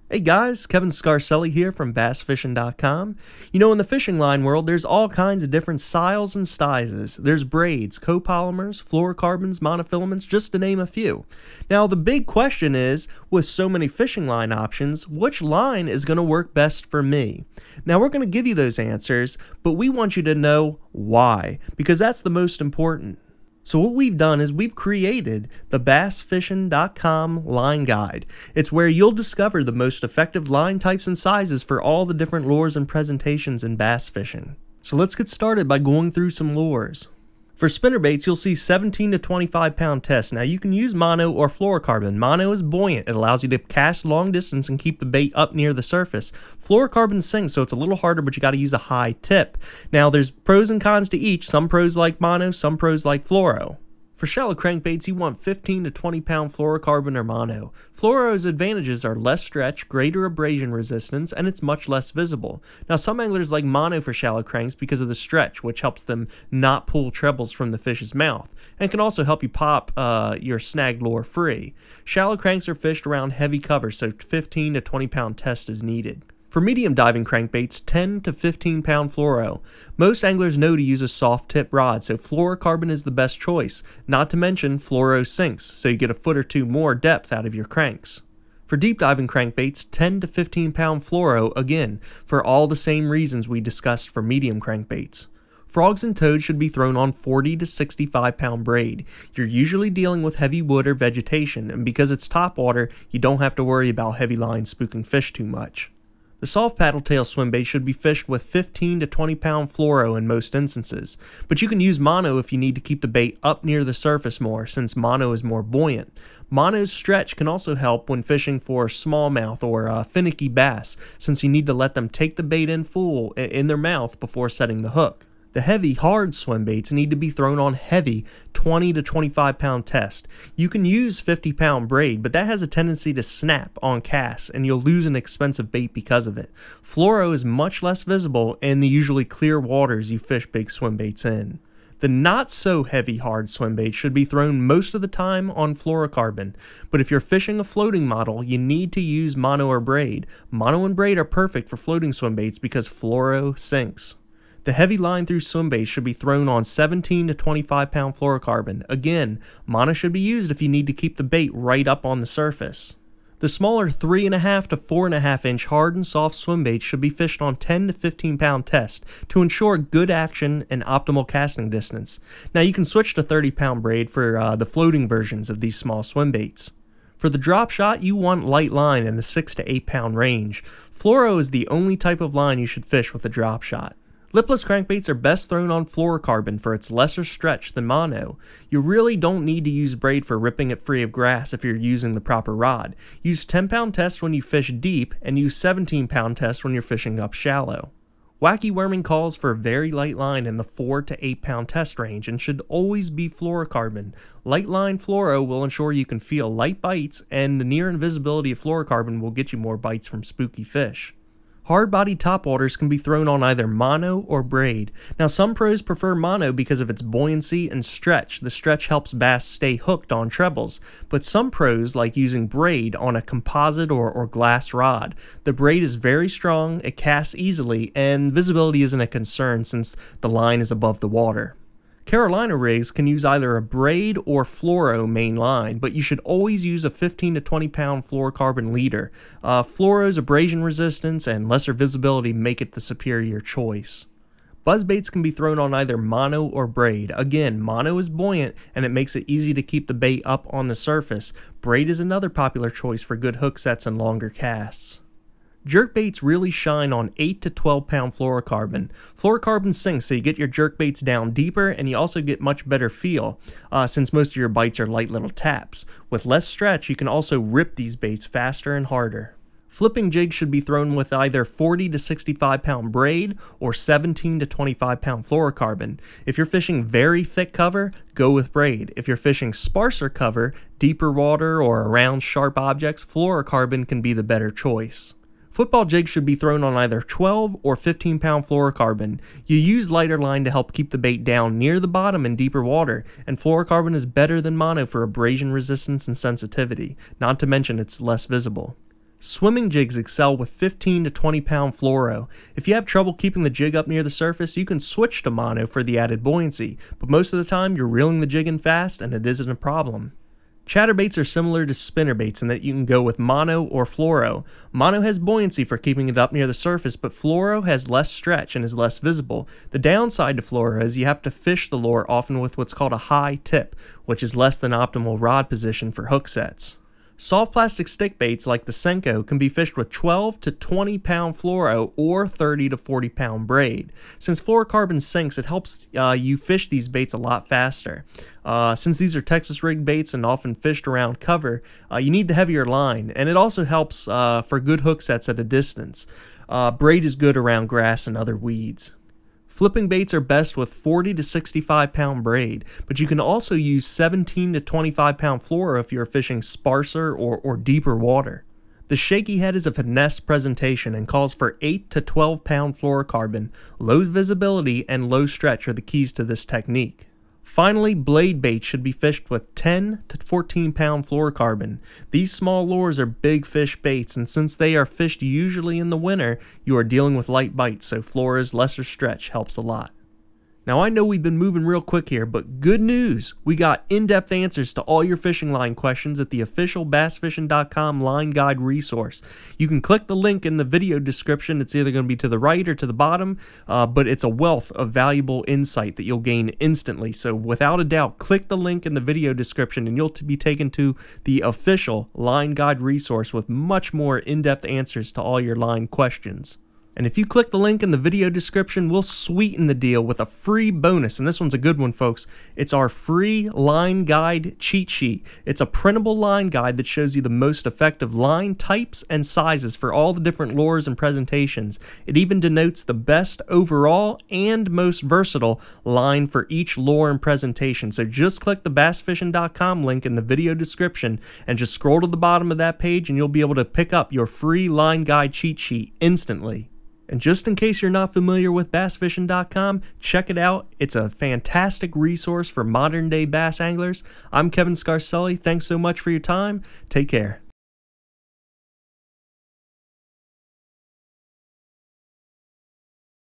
Hey guys, Kevin Scarcelli here from bassfishing.com. You know, in the fishing line world, there's all kinds of different styles and sizes. There's braids, copolymers, fluorocarbons, monofilaments, just to name a few. Now, the big question is, with so many fishing line options, which line is going to work best for me? Now, we're going to give you those answers, but we want you to know why, because that's the most important. So what we've done is we've created the bassfishing.com line guide. It's where you'll discover the most effective line types and sizes for all the different lures and presentations in bass fishing. So let's get started by going through some lures. For spinnerbaits, you'll see 17 to 25 pound tests. Now you can use mono or fluorocarbon. Mono is buoyant. It allows you to cast long distance and keep the bait up near the surface. Fluorocarbon sinks, so it's a little harder, but you got to use a high tip. Now there's pros and cons to each. Some pros like mono, some pros like fluoro. For shallow crankbaits, you want 15 to 20 pound fluorocarbon or mono. Fluoro's advantages are less stretch, greater abrasion resistance, and it's much less visible. Now some anglers like mono for shallow cranks because of the stretch, which helps them not pull trebles from the fish's mouth, and can also help you pop your snagged lure free. Shallow cranks are fished around heavy cover, so 15 to 20 pound test is needed. For medium diving crankbaits, 10 to 15 pound fluoro. Most anglers know to use a soft tip rod, so fluorocarbon is the best choice. Not to mention, fluoro sinks, so you get a foot or two more depth out of your cranks. For deep diving crankbaits, 10 to 15 pound fluoro, again, for all the same reasons we discussed for medium crankbaits. Frogs and toads should be thrown on 40 to 65 pound braid. You're usually dealing with heavy wood or vegetation, and because it's topwater, you don't have to worry about heavy lines spooking fish too much. The soft paddletail swim bait should be fished with 15 to 20 pound fluoro in most instances, but you can use mono if you need to keep the bait up near the surface more, since mono is more buoyant. Mono's stretch can also help when fishing for smallmouth or finicky bass, since you need to let them take the bait in full in their mouth before setting the hook. The heavy, hard swim baits need to be thrown on heavy 20 to 25 pound test. You can use 50 pound braid, but that has a tendency to snap on casts, and you'll lose an expensive bait because of it. Fluoro is much less visible in the usually clear waters you fish big swim baits in. The not so heavy hard swim bait should be thrown most of the time on fluorocarbon, but if you're fishing a floating model, you need to use mono or braid. Mono and braid are perfect for floating swim baits because fluoro sinks. The heavy line-through swim baits should be thrown on 17 to 25 pound fluorocarbon. Again, mono should be used if you need to keep the bait right up on the surface. The smaller 3.5 to 4.5 inch hard and soft swim baits should be fished on 10 to 15 pound test to ensure good action and optimal casting distance. Now you can switch to 30 pound braid for the floating versions of these small swim baits. For the drop shot, you want light line in the 6 to 8 pound range. Fluoro is the only type of line you should fish with a drop shot. Lipless crankbaits are best thrown on fluorocarbon for its lesser stretch than mono. You really don't need to use braid for ripping it free of grass if you're using the proper rod. Use 10 pound tests when you fish deep and use 17 pound tests when you're fishing up shallow. Wacky worming calls for a very light line in the 4 to 8 pound test range and should always be fluorocarbon. Light line fluoro will ensure you can feel light bites, and the near invisibility of fluorocarbon will get you more bites from spooky fish. Hard-bodied topwaters can be thrown on either mono or braid. Now some pros prefer mono because of its buoyancy and stretch. The stretch helps bass stay hooked on trebles, but some pros like using braid on a composite or glass rod. The braid is very strong, it casts easily, and visibility isn't a concern since the line is above the water. Carolina rigs can use either a braid or fluoro main line, but you should always use a 15 to 20 pound fluorocarbon leader. Fluoro's abrasion resistance and lesser visibility make it the superior choice. Buzzbaits can be thrown on either mono or braid. Again, mono is buoyant and it makes it easy to keep the bait up on the surface. Braid is another popular choice for good hook sets and longer casts. Jerkbaits really shine on 8 to 12 pound fluorocarbon. Fluorocarbon sinks, so you get your jerkbaits down deeper and you also get much better feel since most of your bites are light little taps. With less stretch, you can also rip these baits faster and harder. Flipping jigs should be thrown with either 40 to 65 pound braid or 17 to 25 pound fluorocarbon. If you're fishing very thick cover, go with braid. If you're fishing sparser cover, deeper water, or around sharp objects, fluorocarbon can be the better choice. Football jigs should be thrown on either 12 or 15 pound fluorocarbon. You use lighter line to help keep the bait down near the bottom in deeper water, and fluorocarbon is better than mono for abrasion resistance and sensitivity, not to mention it's less visible. Swimming jigs excel with 15 to 20 pound fluoro. If you have trouble keeping the jig up near the surface, you can switch to mono for the added buoyancy, but most of the time you're reeling the jig in fast and it isn't a problem. Chatterbaits are similar to spinnerbaits in that you can go with mono or fluoro. Mono has buoyancy for keeping it up near the surface, but fluoro has less stretch and is less visible. The downside to fluoro is you have to fish the lure often with what's called a high tip, which is less than optimal rod position for hook sets. Soft plastic stick baits like the Senko can be fished with 12 to 20 pound fluoro or 30 to 40 pound braid. Since fluorocarbon sinks, it helps you fish these baits a lot faster. Since these are Texas rigged baits and often fished around cover, you need the heavier line, and it also helps for good hook sets at a distance. Braid is good around grass and other weeds. Flipping baits are best with 40 to 65 pound braid, but you can also use 17 to 25 pound fluoro if you're fishing sparser or deeper water. The shaky head is a finesse presentation and calls for 8 to 12 pound fluorocarbon. Low visibility and low stretch are the keys to this technique. Finally, blade baits should be fished with 10 to 14 pound fluorocarbon. These small lures are big fish baits, and since they are fished usually in the winter, you are dealing with light bites, so fluoro's lesser stretch helps a lot. Now I know we've been moving real quick here, but good news! We got in-depth answers to all your fishing line questions at the official bassfishing.com line guide resource. You can click the link in the video description. It's either going to be to the right or to the bottom, but it's a wealth of valuable insight that you'll gain instantly. So without a doubt, click the link in the video description and you'll be taken to the official line guide resource with much more in-depth answers to all your line questions. And if you click the link in the video description, we'll sweeten the deal with a free bonus. And this one's a good one, folks. It's our free line guide cheat sheet. It's a printable line guide that shows you the most effective line types and sizes for all the different lures and presentations. It even denotes the best overall and most versatile line for each lure and presentation. So just click the bassfishing.com link in the video description and just scroll to the bottom of that page and you'll be able to pick up your free line guide cheat sheet instantly. And just in case you're not familiar with bassfishing.com, check it out. It's a fantastic resource for modern day bass anglers. I'm Kevin Scarselli. Thanks so much for your time. Take care.